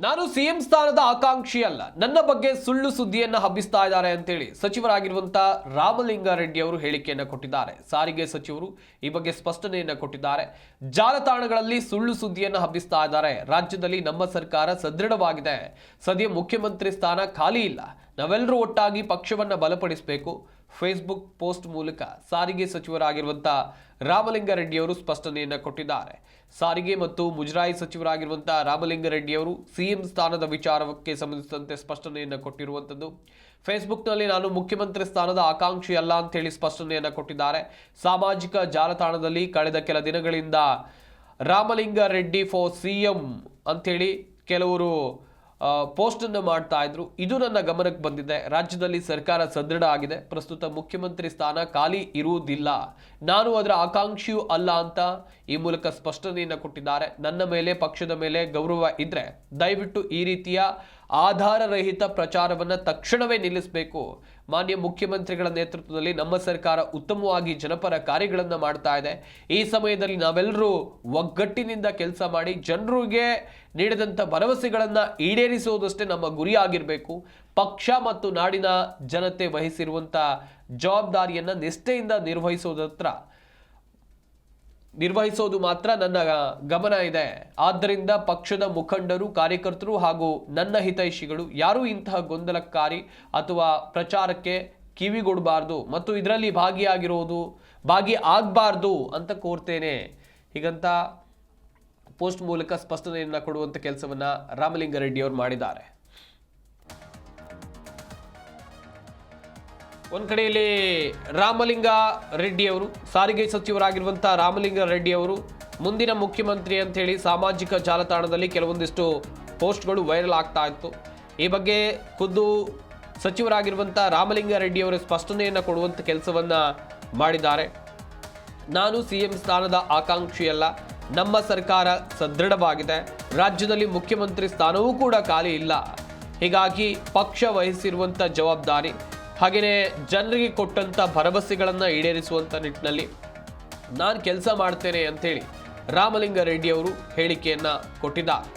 ನಾನು ಸಿಎಂ ಸ್ಥಾನದ ಆಕಾಂಕ್ಷಿ ಅಲ್ಲ, ನನ್ನ ಬಗ್ಗೆ ಸುಳ್ಳು ಸುದ್ದಿಯನ್ನ ಹಬ್ಬಿಸ್ತಾ ಇದ್ದಾರೆ ಅಂತೇಳಿ ಸಚಿವರಾಗಿರುವಂತಹ ರಾಮಲಿಂಗಾರೆಡ್ಡಿ ಅವರು ಹೇಳಿಕೆಯನ್ನ ಕೊಟ್ಟಿದ್ದಾರೆ. ಸಾರಿಗೆ ಸಚಿವರು ಈ ಬಗ್ಗೆ ಸ್ಪಷ್ಟನೆಯನ್ನ ಕೊಟ್ಟಿದ್ದಾರೆ. ಜಾಲತಾಣಗಳಲ್ಲಿ ಸುಳ್ಳು ಸುದ್ದಿಯನ್ನ ಹಬ್ಬಿಸ್ತಾ ಇದ್ದಾರೆ. ರಾಜ್ಯದಲ್ಲಿ ನಮ್ಮ ಸರ್ಕಾರ ಸದೃಢವಾಗಿದೆ, ಸದ್ಯ ಮುಖ್ಯಮಂತ್ರಿ ಸ್ಥಾನ ಖಾಲಿ ಇಲ್ಲ, ನಾವೆಲ್ಲರೂ ಒಟ್ಟಾಗಿ ಪಕ್ಷವನ್ನ ಬಲಪಡಿಸಬೇಕು. ಫೇಸ್ಬುಕ್ ಪೋಸ್ಟ್ ಮೂಲಕ ಸಾರಿಗೆ ಸಚಿವರಾಗಿರುವಂತಹ ರಾಮಲಿಂಗಾರೆಡ್ಡಿ ಅವರು ಸ್ಪಷ್ಟನೆಯನ್ನ ಕೊಟ್ಟಿದ್ದಾರೆ. ಸಾರಿಗೆ ಮತ್ತು ಮುಜರಾಯಿ ಸಚಿವರಾಗಿರುವಂತಹ ರಾಮಲಿಂಗಾರೆಡ್ಡಿ ಅವರು ಸಿಎಂ ಸ್ಥಾನದ ವಿಚಾರಕ್ಕೆ ಸಂಬಂಧಿಸಿದಂತೆ ಸ್ಪಷ್ಟನೆಯನ್ನ ಕೊಟ್ಟಿರುವಂತದ್ದು. ಫೇಸ್ಬುಕ್ನಲ್ಲಿ ನಾನು ಮುಖ್ಯಮಂತ್ರಿ ಸ್ಥಾನದ ಆಕಾಂಕ್ಷಿ ಅಲ್ಲ ಅಂತ ಹೇಳಿ ಸ್ಪಷ್ಟನೆಯನ್ನ ಕೊಟ್ಟಿದ್ದಾರೆ. ಸಾಮಾಜಿಕ ಜಾಲತಾಣದಲ್ಲಿ ಕಳೆದ ಕೆಲ ದಿನಗಳಿಂದ ರಾಮಲಿಂಗಾರೆಡ್ಡಿ ಫಾರ್ ಸಿಎಂ ಅಂತೇಳಿ ಕೆಲವರು ಪೋಸ್ಟ್ ಅನ್ನು ಮಾಡ್ತಾ ಇದ್ರು. ಇದು ನನ್ನ ಗಮನಕ್ಕೆ ಬಂದಿದೆ. ರಾಜ್ಯದಲ್ಲಿ ಸರ್ಕಾರ ಸದೃಢ ಆಗಿದೆ, ಪ್ರಸ್ತುತ ಮುಖ್ಯಮಂತ್ರಿ ಸ್ಥಾನ ಖಾಲಿ ಇರುವುದಿಲ್ಲ, ನಾನು ಅದರ ಆಕಾಂಕ್ಷಿಯೂ ಅಲ್ಲ ಅಂತ ಈ ಮೂಲಕ ಸ್ಪಷ್ಟನೆಯನ್ನು ಕೊಟ್ಟಿದ್ದಾರೆ. ನನ್ನ ಮೇಲೆ ಪಕ್ಷದ ಮೇಲೆ ಗೌರವ ಇದ್ರೆ ದಯವಿಟ್ಟು ಈ ರೀತಿಯ ಆಧಾರರಹಿತ ಪ್ರಚಾರವನ್ನು ತಕ್ಷಣವೇ ನಿಲ್ಲಿಸಬೇಕು. ಮಾನ್ಯ ಮುಖ್ಯಮಂತ್ರಿಗಳ ನೇತೃತ್ವದಲ್ಲಿ ನಮ್ಮ ಸರ್ಕಾರ ಉತ್ತಮವಾಗಿ ಜನಪರ ಕಾರ್ಯಗಳನ್ನು ಮಾಡ್ತಾ ಇದೆ. ಈ ಸಮಯದಲ್ಲಿ ನಾವೆಲ್ಲರೂ ಒಗ್ಗಟ್ಟಿನಿಂದ ಕೆಲಸ ಮಾಡಿ ಜನರಿಗೆ ನೀಡಿದಂಥ ಭರವಸೆಗಳನ್ನು ಈಡೇರಿಸುವುದಷ್ಟೇ ನಮ್ಮ ಗುರಿಯಾಗಿರಬೇಕು. ಪಕ್ಷ ಮತ್ತು ನಾಡಿನ ಜನತೆ ವಹಿಸಿರುವಂಥ ಜವಾಬ್ದಾರಿಯನ್ನು ನಿಷ್ಠೆಯಿಂದ ನಿರ್ವಹಿಸೋದು ಮಾತ್ರ ನನ್ನ ಗಮನ ಇದೆ. ಆದ್ದರಿಂದ ಪಕ್ಷದ ಮುಖಂಡರು, ಕಾರ್ಯಕರ್ತರು ಹಾಗೂ ನನ್ನ ಹಿತೈಷಿಗಳು ಯಾರೂ ಇಂತಹ ಗೊಂದಲಕಾರಿ ಅಥವಾ ಪ್ರಚಾರಕ್ಕೆ ಕಿವಿಗೊಡಬಾರ್ದು ಮತ್ತು ಇದರಲ್ಲಿ ಭಾಗಿ ಆಗಬಾರ್ದು ಅಂತ ಕೋರ್ತೇನೆ. ಹೀಗಂತ ಪೋಸ್ಟ್ ಮೂಲಕ ಸ್ಪಷ್ಟನೆಯನ್ನು ಕೊಡುವಂಥ ಕೆಲಸವನ್ನ ರಾಮಲಿಂಗಾರೆಡ್ಡಿ ಅವರು ಮಾಡಿದ್ದಾರೆ. ಒಂದು ಕಡೆಯಲ್ಲಿ ರಾಮಲಿಂಗಾರೆಡ್ಡಿ ಅವರು, ಸಾರಿಗೆ ಸಚಿವರಾಗಿರುವಂತಹ ರಾಮಲಿಂಗಾರೆಡ್ಡಿ ಅವರು ಮುಂದಿನ ಮುಖ್ಯಮಂತ್ರಿ ಅಂತ ಹೇಳಿ ಸಾಮಾಜಿಕ ಜಾಲತಾಣದಲ್ಲಿ ಕೆಲವೊಂದಿಷ್ಟು ಪೋಸ್ಟ್ಗಳು ವೈರಲ್ ಆಗ್ತಾ ಇತ್ತು. ಈ ಬಗ್ಗೆ ಖುದ್ದು ಸಚಿವರಾಗಿರುವಂತಹ ರಾಮಲಿಂಗಾರೆಡ್ಡಿ ಅವರು ಸ್ಪಷ್ಟನೆಯನ್ನು ಕೊಡುವಂಥ ಕೆಲಸವನ್ನ ಮಾಡಿದ್ದಾರೆ. ನಾನು ಸಿಎಂ ಸ್ಥಾನದ ಆಕಾಂಕ್ಷಿಯಲ್ಲ, ನಮ್ಮ ಸರ್ಕಾರ ಸದೃಢವಾಗಿದೆ, ರಾಜ್ಯದಲ್ಲಿ ಮುಖ್ಯಮಂತ್ರಿ ಸ್ಥಾನವೂ ಕೂಡ ಖಾಲಿ ಇಲ್ಲ, ಹೀಗಾಗಿ ಪಕ್ಷ ವಹಿಸಿರುವಂಥ ಜವಾಬ್ದಾರಿ ಹಾಗೆಯೇ ಜನರಿಗೆ ಕೊಟ್ಟಂಥ ಭರವಸೆಗಳನ್ನು ಈಡೇರಿಸುವಂಥ ನಿಟ್ಟಿನಲ್ಲಿ ನಾನು ಕೆಲಸ ಮಾಡ್ತೇನೆ ಅಂತೇಳಿ ರಾಮಲಿಂಗಾರೆಡ್ಡಿ ಅವರು ಹೇಳಿಕೆಯನ್ನು ಕೊಟ್ಟಿದ್ದಾರೆ.